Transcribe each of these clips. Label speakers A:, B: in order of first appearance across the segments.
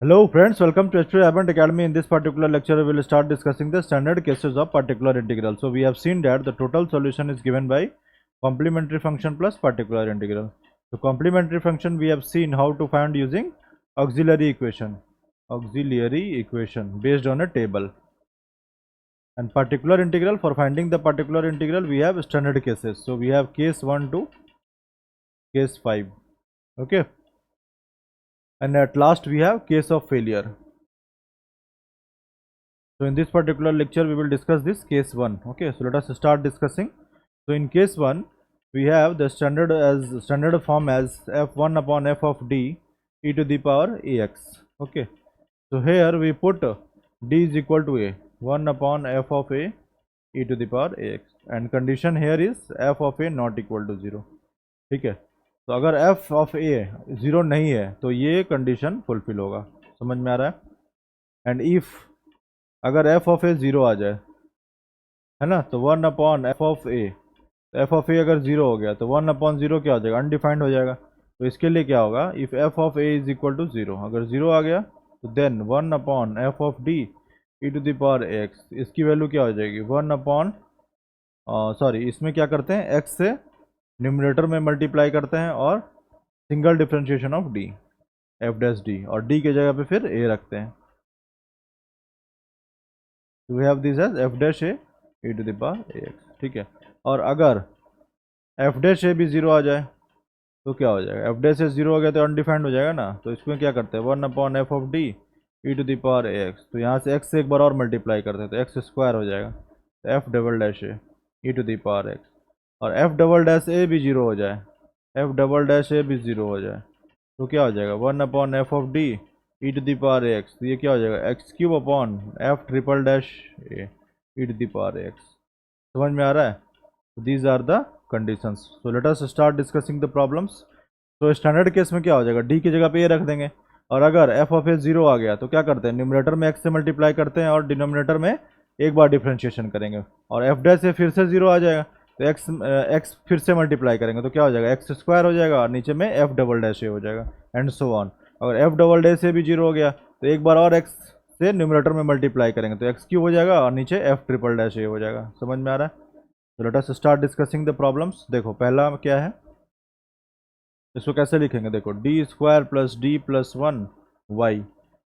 A: Hello friends, welcome to H2 Advent Academy. In this particular lecture, we will start discussing the standard cases of particular integral. So we have seen that the total solution is given by complementary function plus particular integral. So complementary function we have seen how to find using auxiliary equation based on a table. And particular integral, for finding the particular integral we have standard cases. So we have case 1 to case 5. Okay. And at last we have case of failure. So in this particular lecture we will discuss this case 1. Okay, so let us start discussing. So in case 1 we have the standard form as f1 upon f of d e to the power ax. Okay, so here we put d is equal to a 1 upon f of a e to the power ax, and condition here is f of a not equal to 0. ठीक है, तो अगर f of a 0 नहीं है तो ये condition fulfil होगा. समझ में आ रहा है? एंड इफ अगर f ऑफ ए 0 आ जाए, है ना, तो 1 upon F of a, f of a अगर 0 हो गया तो 1 अपॉन 0 क्या हो जाएगा? अनडिफाइंड हो जाएगा. तो इसके लिए क्या होगा? If F of A is equal to 0, अगर 0 आ गया तो then 1 upon F of D E to the power X, इसकी वैल्यू क्या हो जाएगी? 1 अपॉन सॉरी, इसमें क्या करते हैं, x से न्यूमरेटर में मल्टीप्लाई करते हैं और single differentiation of D, F dash D, और डी के जगह पे फिर a रखते हैं. तो we have this as F dash A E to the power X. ठीक है, और अगर एफ डैश ए भी 0 आ जाए तो क्या हो जाएगा? एफ डैश ए 0 हो गया तो अनडिफाइंड हो जाएगा ना. तो इसमें क्या करते हैं? 1 upon F of D E to the power x. तो यहाँ से एक्स से एक बार और मल्टीप्लाई करते हैं तो एक्स स्क्वायर हो जाएगा. तो F double dash A E to the power x, और एफ डबल डैश ए भी 0 हो जाए, एफ डबल डैश ए भी 0 हो जाए तो क्या हो जाएगा? 1 upon F of D E to the power x. तो ये क्या हो जाएगा? X cube upon F triple dash A E to the power X. समझ में आ रहा है? These are the conditions. So let us start discussing the problems. तो स्टैंडर्ड केस में क्या हो जाएगा? डी की जगह पे ए रख देंगे, और अगर एफ ऑफ ए 0 आ गया तो क्या करते हैं? न्यूमरेटर में एक्स से मल्टीप्लाई करते हैं और डिनोमिनेटर में एक बार डिफ्रेंशिएशन करेंगे, और एफ डैश से फिर से 0 आ जाएगा तो एक्स फिर से मल्टीप्लाई करेंगे तो क्या हो जाएगा? एक्स स्क्वायर हो जाएगा और नीचे में एफ डबल डैश ए हो जाएगा, एंड सो ऑन. अगर एफ डबल डैश से भी 0 हो गया तो एक बार और एक्स से न्यूमरेटर में मल्टीप्लाई करेंगे तो एक्स क्यूब हो जाएगा और नीचे एफ ट्रिपल डैश ए हो जाएगा. समझ में आ रहा है? तो let us start discussing the problems. देखो पहला क्या है, इसको कैसे लिखेंगे? देखो, D square plus D plus 1 Y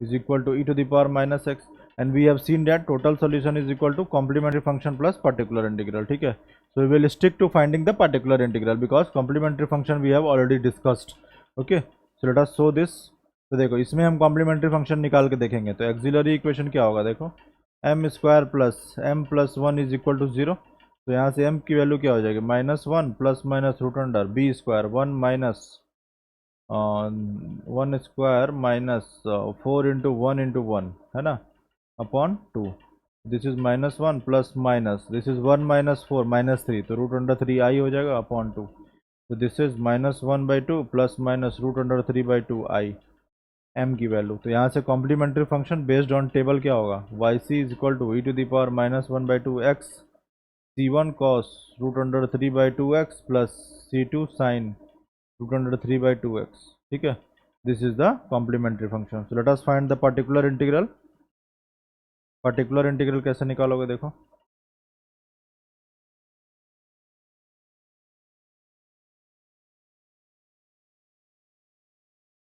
A: is equal to E to the power minus X, and we have seen that total solution is equal to complementary function plus particular integral. ठीक है, so we will stick to finding the particular integral because complementary function we have already discussed. Okay, so let us show this. तो देखो, इसमें हम complementary function निकाल के देखेंगे तो एक्सिलरी इक्वेशन क्या होगा? देखो, M square plus M plus 1 is equal to 0. तो यहाँ से m की वैल्यू क्या हो जाएगी? -1 plus minus root under B square 1 minus 1 square minus 4 into 1 into 1, है ना, upon 2. This is -1 plus minus, this is 1 minus 4 minus 3, तो रूट अंडर 3 आई हो जाएगा अपॉन 2. तो this is -1/2 plus minus root under 3/2 I, m की value. तो यहाँ से complementary function based on table क्या होगा? Y C is equal to E to the power -1/2 X c1 cos root under 3/2x plus c2 sin root under 3/2x. ठीक है, this is the complementary function. So let us find the particular integral. Particular integral कैसे निकालोगे? देखो,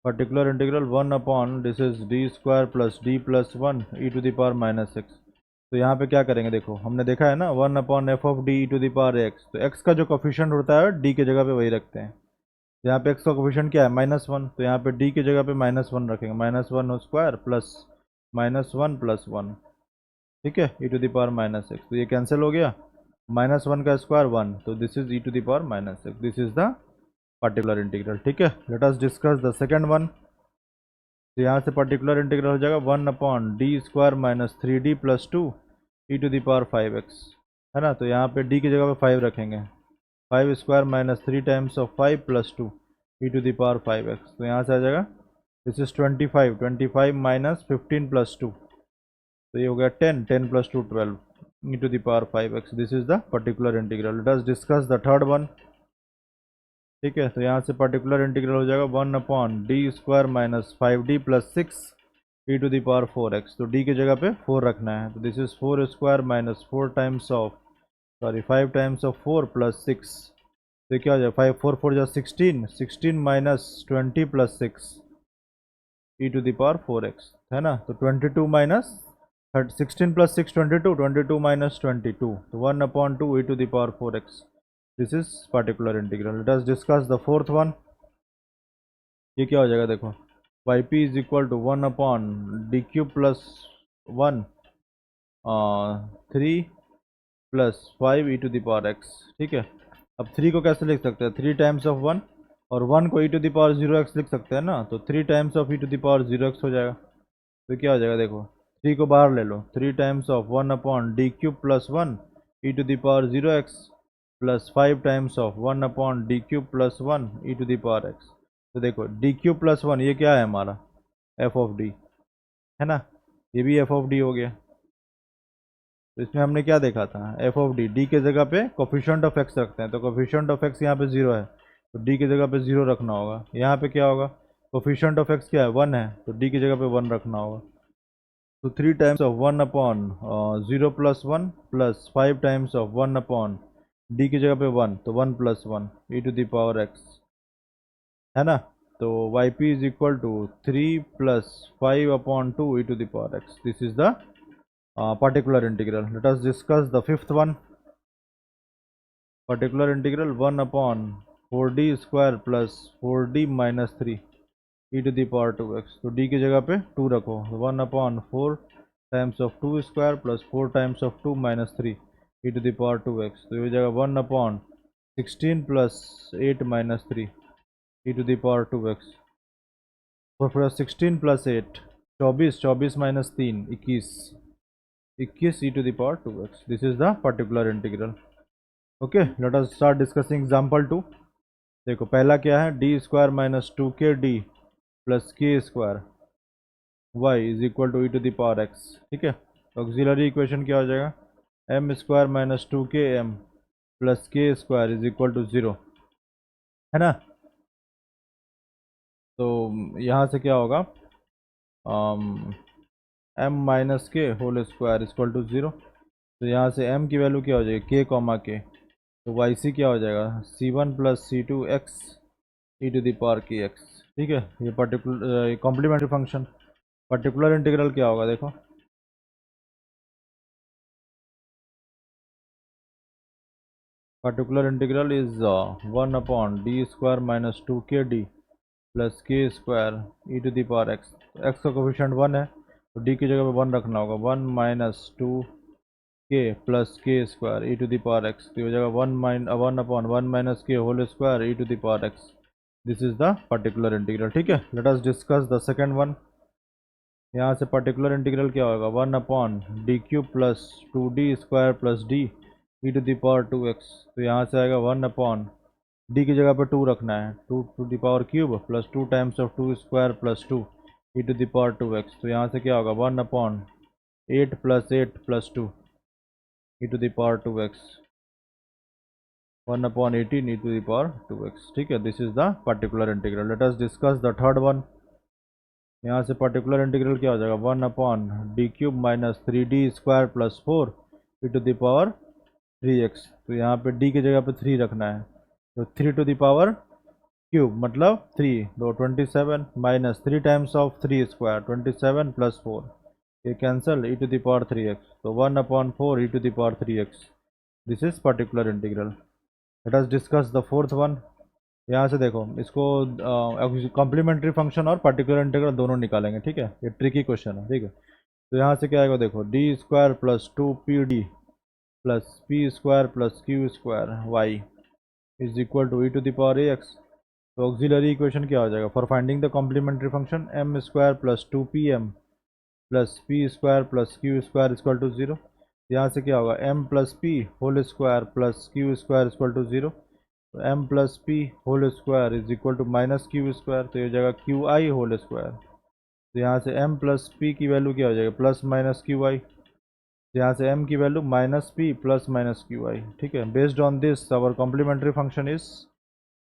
A: particular integral 1 upon this is D square plus D plus 1 E to the power minus x. तो यहाँ पे क्या करेंगे? देखो, हमने देखा है ना, 1 upon F of D E to the power x. तो एक्स का जो कोफिशिएंट होता है डी के जगह पे वही रखते हैं. यहाँ पे एक्स का कोफिशिएंट क्या है? -1. तो यहाँ पे डी की जगह पे -1 रखेंगे, -1 स्क्वायर प्लस -1 प्लस 1. ठीक है, e to the power minus x. तो ये कैंसिल हो गया, -1 का स्क्वायर 1, तो this is E to the power minus X. This is the particular integral. ठीक है, let us discuss the second one. तो यहाँ से पर्टिकुलर इंटीग्रल हो जाएगा 1 upon D square minus 3d plus 2 E to the power 5x, है ना. तो यहाँ पे d की जगह पे 5 रखेंगे, 5 square minus 3 times of 5 plus 2 E to the power 5x. तो यहाँ से आ जाएगा दिस इज 25 माइनस 15 प्लस 2, तो ये हो गया 10 plus 2 12 E to the power 5x. This is the particular integral. Let us discuss the third one. ठीक है, तो यहाँ से पर्टिकुलर इंटीग्रल हो जाएगा 1 upon D square minus 5d plus 6 e to the power 4x, तो d की जगह पे 4 रखना है, तो this is 4 square minus 4 times of, sorry 5 times of 4 plus 6, तो क्या हो जाए 5 4 4 जा 16, 16 minus 20 plus 6 e to the power 4x, है ना। तो 22 माइनस 16 प्लस 6 22, 22 माइनस 22, तो 1/2 e to the power 4x, this is particular integral. Let us discuss the fourth one. ये क्या हो जाएगा देखो, Y P is equal to 1/d³ plus 1 3 plus 5 e to the power x, ठीक है। अब 3 को कैसे लिख सकते हैं, 3 टाइम्स ऑफ 1, और 1 को e to the power 0x लिख सकते हैं ना, तो 3 times of e to the power 0x हो जाएगा। तो क्या हो जाएगा देखो, 3 को बाहर ले लो, 3 times of 1/d³ plus 1 e to the power 0x plus 5 times of 1/d³ plus 1 e to the power x। तो देखो d³ प्लस 1 ये क्या है हमारा, एफ ऑफ डी, है ना, ये भी एफ ऑफ डी हो गया। तो इसमें हमने क्या देखा था, एफ ऑफ डी, डी के जगह पे कोफिशिएंट ऑफ एक्स रखते हैं, तो कोफिशिएंट ऑफ एक्स यहाँ पे 0 है, तो डी की जगह पे 0 रखना होगा। यहाँ पे क्या होगा, कोफिशिएंट ऑफ एक्स क्या है 1 है, तो डी की जगह पे 1 रखना होगा। तो 3 times of 1/0 plus 1 plus 5 times of 1/d की जगह पे 1, तो 1 plus 1 e to the power x, है ना। तो Y P is equal to 3 plus 5/2 e to the power x, this is the particular integral. Let us discuss the fifth one. Particular integral 1/4d square plus 4d minus 3 e to the power 2x, तो d की जगह पे 2 रखो, 1/4 times of 2 square plus 4 times of 2 minus 3 e to the power 2x, तो ये जगह 1/16 plus 8 minus 3 e to the power 2x, और फिर 16 plus 8 24, 24 minus 3 21 e to the power 2x, this is the particular integral. Okay, let us start discussing example 2. देखो पहला क्या है, d square minus 2kd plus k square y is equal to e to the power x, ठीक है। तो auxiliary equation क्या हो जाएगा, m square minus 2km plus k square is equal to 0, है ना। तो यहाँ से क्या होगा, m minus K whole square equal to 0, तो यहाँ से m की वैल्यू क्या हो जाएगी, k कॉमा के, तो वाई सी क्या हो जाएगा, c1 plus c2 x e to the power K X, ठीक है। ये particular complementary function. Particular integral क्या होगा देखो, particular integral is 1/d square minus 2kd plus k square e to the power x, तो x का coefficient 1 है, तो d की जगह पे 1 रखना होगा, 1 minus 2k plus k square e to the power x, तो ये हो जाएगा 1/1 minus k whole square e to the power x, this is the particular integral, ठीक है। Let us discuss the second one. यहाँ से पर्टिकुलर इंटीग्रल क्या होगा, 1/d³ plus 2d square plus d e to the power 2x, तो यहाँ से आएगा 1/d की जगह पे 2 रखना है, 2 to the power cube plus 2 times of 2 square plus 2 e to the power 2x, तो यहाँ से क्या होगा 1/8 plus 8 plus 2 e to the power 2x, 1/18 e to the power 2x, ठीक है। This is the particular integral. Let us discuss the third one. यहाँ से particular integral क्या हो जाएगा, 1/d³ minus 3d square plus 4 e to the power 3x, तो यहाँ पे d की जगह पे 3 रखना है, तो 3 टू द पावर क्यूब मतलब 3, तो 27 minus 3 times of 3 square 27 plus 4, ये cancel e to the power 3x, तो 1/4 e to the power 3x, this is particular integral. Let us discuss the fourth one. यहाँ से देखो इसको कॉम्प्लीमेंट्री फंक्शन और particular integral दोनों निकालेंगे, ठीक है, ये ट्रिकी क्वेश्चन है, ठीक है। तो यहाँ से क्या आएगा देखो, D square plus 2pd plus P square plus Q square Y is equal to e to the power ax, तो ऑक्सिलरी इक्वेशन क्या हो जाएगा, for finding the complementary function m square plus 2pm plus P square plus Q square equal to 0, यहाँ से क्या होगा m plus P whole square plus Q square equal to 0, तो m plus P whole square is equal to minus Q square, तो ये जाएगा Q I whole square, तो यहाँ से m प्लस पी की वैल्यू क्या हो जाएगी, प्लस माइनस क्यू आई, तो यहाँ से m की value minus P plus minus Q I, ठीक है। Based on this our complementary function is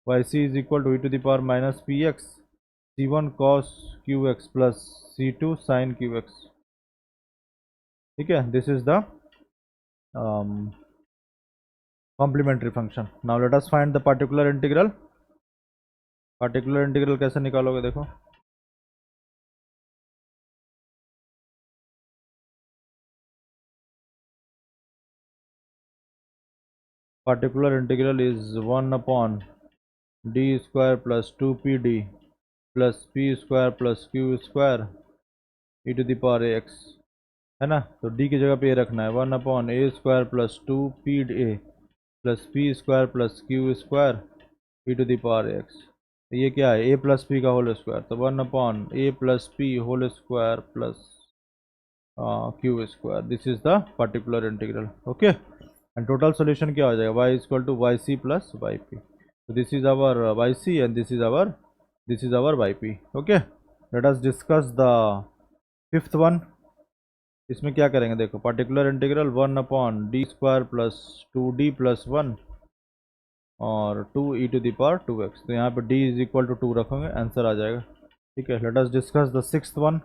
A: Y C is equal to e to the power minus P X C1 cos Q X plus C2 sine Q X. ठीक है, this is the complementary function. Now let us find the particular integral. Particular integral कैसे निकालोगे देखो। Particular integral is 1 upon D square plus 2pd plus P square plus Q square E to the power X, है ना। तो D की जगह पे ये रखना है 1 upon a² plus 2p plus P square plus Q square E to the power x. ये क्या है, a प्लस पी का होल स्क्वायर, तो 1 upon a plus P whole square plus Q square. This is the particular integral. Okay, and total solution क्या हो जाएगा, y equal to y c plus y p. तो this is our y c and this is our Y P. Okay, late us discuss the fifth one. इसमें क्या करेंगे देखो, particular integral 1 upon d² plus 2d plus 1 और 2e to the power 2x। तो यहाँ पे d is equal to 2 रखोगे, answer आ जाएगा। ठीक है, let us discuss the sixth one.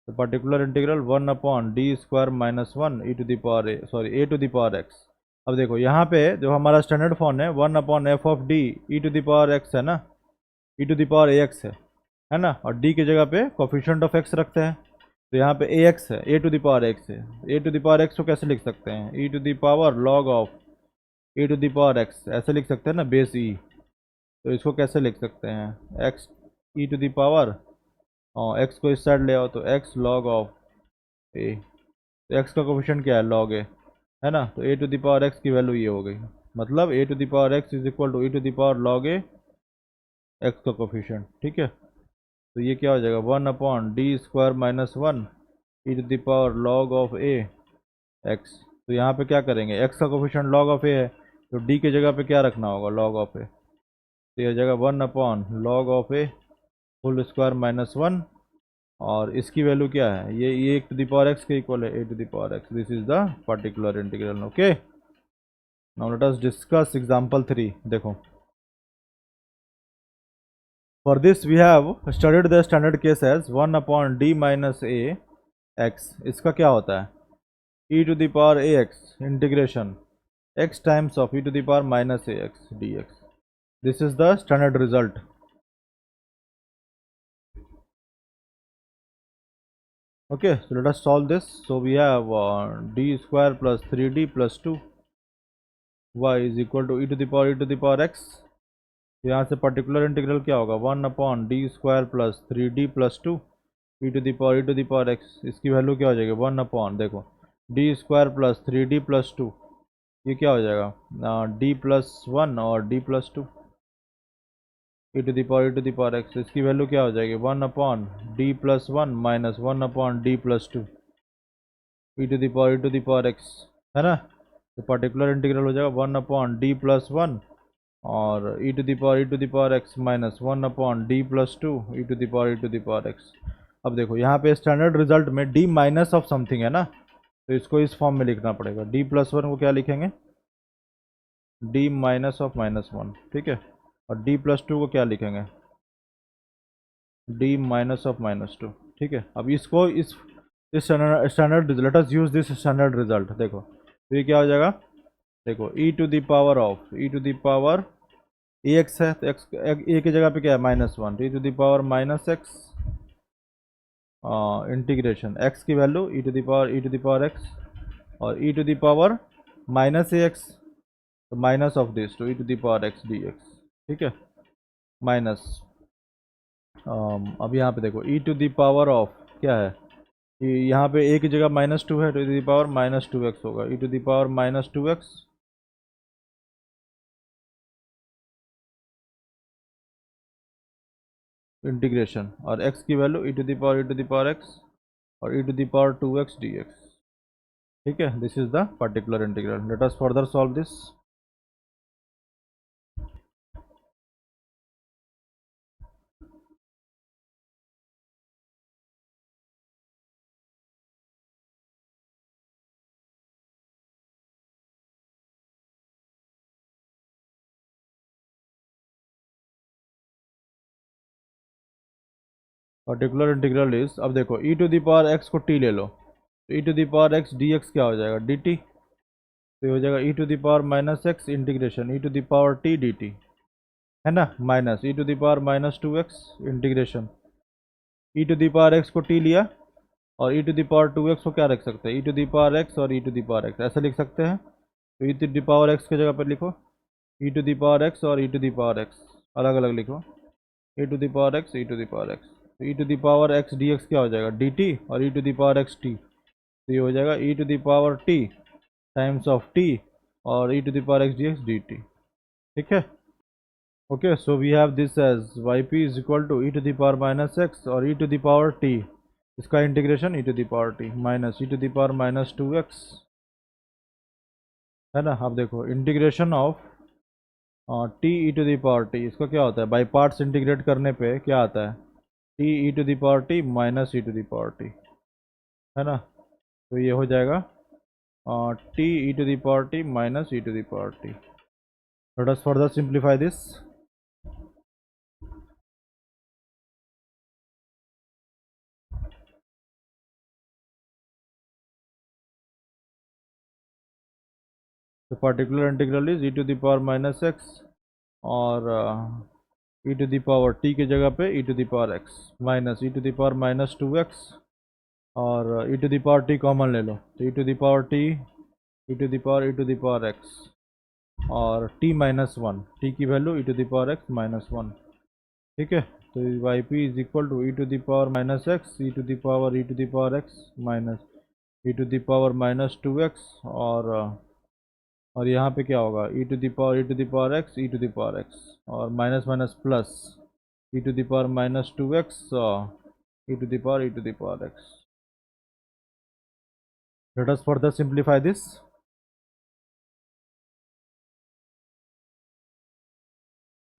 A: तो particular integral 1 upon d² minus 1 e to the power a to the power x। अब देखो यहाँ पे जो हमारा स्टैंडर्ड फॉर्म है 1 upon f(d) e to the power x है ना, e to the power ax है ना, और d की जगह पे कोफिशिएंट ऑफ x रखते हैं। तो यहाँ पे ax है, a to the power x है। a to the power x को कैसे लिख सकते हैं, e to the power log of a to the power x, ऐसे लिख सकते हैं ना, बेस e। तो इसको कैसे लिख सकते हैं, x e to the power, और x को इस साइड ले आओ तो x log ऑफ a। तो x का कोफिशिएंट क्या है, log a, है ना। तो a to the power x की वैल्यू ये हो गई, मतलब a to the power x is equal to e to the power log a, x का कोफिशिएंट। ठीक है, तो ये क्या हो जाएगा, 1 upon d² minus 1 e to the power log of a x। तो यहाँ पे क्या करेंगे, x का कोफिशिएंट log ऑफ a है, तो d की जगह पे क्या रखना होगा, log ऑफ a। तो यह जगह 1 upon log of a whole square minus 1, और इसकी वैल्यू क्या है, ये एक टू द पावर x के इक्वल है, a to the power x। This is the particular integral. Okay, now let us discuss example 3। देखो, for this we have studied the standard case as 1 upon d minus a x। इसका क्या होता है, e to the power ax integration x times of e to the power minus ax dx। This is the standard result. Okay, so let us solve this. So we have d square plus 3d plus 2 y is equal to e to the power x। तो यहाँ से particular integral क्या होगा, 1 upon d² plus 3d plus 2 e to the power x। इसकी value क्या हो जाएगी, 1 upon, देखो, d² प्लस 3d प्लस 2, ये क्या हो जाएगा, d प्लस 1 और d plus 2 e to the power x। इसकी वैल्यू क्या हो जाएगी, 1 upon d plus 1 minus 1 upon d plus 2 e to the power x, है ना। तो पर्टिकुलर इंटीग्रल हो जाएगा 1 अपॉन d प्लस 1 और e to the power x minus 1 upon d plus 2 e to the power x। अब देखो यहाँ पे स्टैंडर्ड रिजल्ट में d माइनस ऑफ समथिंग है ना, तो इसको इस फॉर्म में लिखना पड़ेगा। d प्लस 1 को क्या लिखेंगे, d माइनस ऑफ माइनस 1। ठीक है, और d प्लस 2 को क्या लिखेंगे, d माइनस ऑफ माइनस 2। ठीक है, अब इसको इस standard, let us use this standard result. देखो, तो ये क्या हो जाएगा, देखो e to the power of e to the power ax है, तो x a की जगह पे क्या है, -1, e to the power minus x integration x की value e to the power x, और e to the power minus ax, तो minus of this to e to the power x dx। ठीक है, माइनस, अब यहाँ पे देखो e to the power of क्या है, यहाँ पे a की जगह -2 है, तो e to the power -2x होगा, e to the power -2x integration, और x की value e to the power x और e to the power 2x dx। ठीक है, this is the particular integral. Let us further solve this. Particular integral is, अब देखो e to the power x को t ले लो, तो e to the power x d x क्या हो जाएगा, डी टी। तो ये हो जाएगा e to the power minus x integration E to the power t d t, है ना, minus E to the power minus two x integration E to the power x को टी लिया, और ई to the power two x को क्या रख सकते हैं, e to the power x और ई टू द पावर एक्स, ऐसे लिख सकते हैं। तो e to the power x की जगह पर लिखो e to the power x और ई टू द पावर एक्स, अलग अलग लिखो, e to the power x e to the power x. तो e to the power x d x क्या हो जाएगा, डी टी, और ई to the power x t, तो ये हो जाएगा e to the power t times of t और ई to the power x d x d t, ठीक है। Okay, so we have this as Y P is equal to E to the power minus x और ई to the power T, इसका integration E to the power T minus E to the power minus two X, है ना। अब देखो integration of T E to the power T, इसका क्या होता है, बाई पार्ट्स इंटीग्रेट करने पे क्या आता है, t E to the power T minus E to the power t, है ना। तो ये हो जाएगा t E to the power T minus E to the power t. Let us further simplify this. तो particular integral is E to the power minus x और ई to the power t की जगह पे e to the power x minus E to the power minus two x, और ई to the power t common ले लो, तो e to the power t E to the power e to the power x और t minus one, t की वैल्यू e to the power x minus one, ठीक है। तो Y P is equal to E to the power minus x e to the power e to the power x minus E to the power minus two x, और यहाँ पे क्या होगा, e to the power e to the power x e to the power x और minus minus plus e to the power minus two x e to the power e to the power x. Let us further simplify this.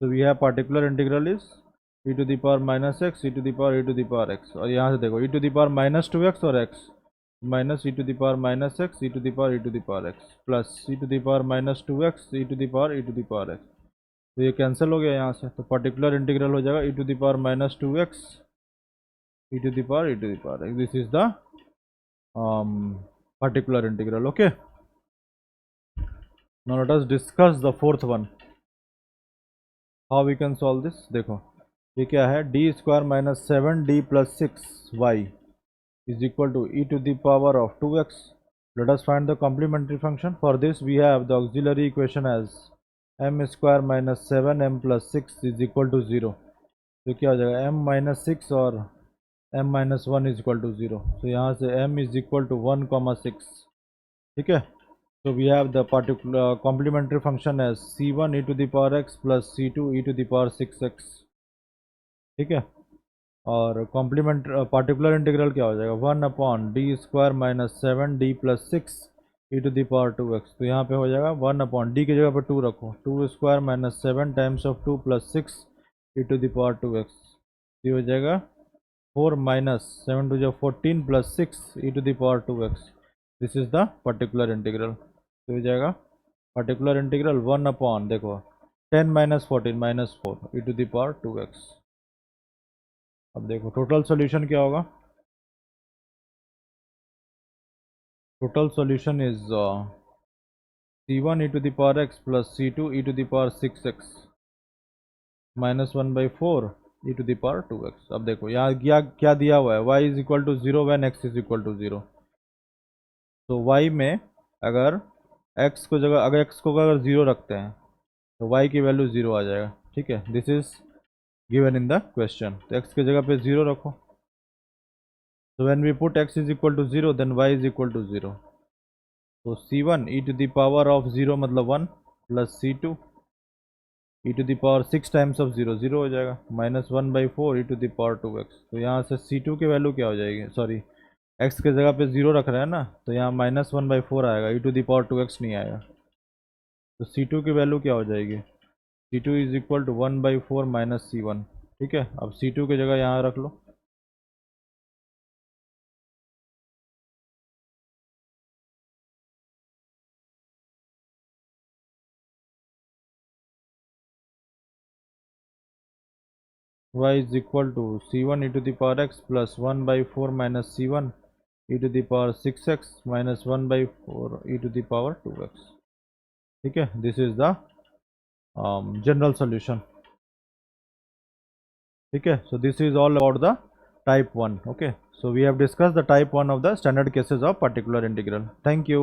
A: तो we have particular integral is E to the power minus x e to the power e to the power x, और यहाँ से देखो e to the power minus two x और x minus E to the power minus x e to the power e to the power x plus e to the power minus two x e to the power e to the power x. तो ये cancel हो गया यहाँ से, तो particular integral हो जाएगा e to the power minus two x e to the power e to the power x. This is the particular integral. Okay, now let us discuss the fourth one, how we can solve this। देखो ये क्या है, D square minus seven D plus six Y is equal to E to the power of two X. Let us find the complementary function. For this we have the auxiliary equation as M square minus seven M plus six is equal to zero. तो क्या हो जाएगा, M minus six और M minus one is equal to zero, तो यहाँ से M is equal to one comma six, ठीक है। So we have the particular complementary function as c1 e to the power x plus c2 e to the power 6x, ठीक है। और complement particular integral क्या हो जाएगा, one upon D square minus seven D plus six E to the power two x. तो यहाँ पे हो जाएगा वन अपॉन डी की जगह पर टू रखो, two square minus seven times of two plus six E to the power two X. ये हो जाएगा फोर माइनस सेवन टू जो fourteen plus six E to the power two X. This is the particular integral. तो हो जाएगा particular integral one upon देखो ten minus fourteen minus four E to the power two X. अब देखो total solution क्या होगा, total solution is C one E to the power x plus C two E to the power six X minus one by four E to the power two X. अब देखो यहाँ क्या क्या दिया हुआ है, Y is equal to zero when X is equal to zero. तो Y में अगर एक्स को जगह अगर एक्स को अगर ज़ीरो रखते हैं तो y की वैल्यू ज़ीरो आ जाएगा, ठीक है। This is given in the question. तो x की जगह पे ज़ीरो रखो, तो when we put x is equal to zero then y is equal to zero. तो c1 e to the power of zero मतलब one plus c2 e to the power six times of zero zero हो जाएगा minus one by four E to the power two x. तो यहाँ से c2 की value क्या हो जाएगी, सॉरी x की जगह पे ज़ीरो रख रहे हैं ना, तो यहाँ माइनस वन बाई फोर आएगा, e to the power two x नहीं आएगा। तो c2 की वैल्यू क्या हो जाएगी, c2 is equal to one by four minus c1, ठीक है। अब c2 की जगह यहाँ रख लो, y is equal to c1 e to the power x plus 1 by 4 minus c1 e to the power 6x minus 1 by 4 e to the power 2x. ठीक है, this is the general solution. ठीक है, so this is all about the type 1. Okay, so we have discussed the type 1 of the standard cases of particular integral. Thank you.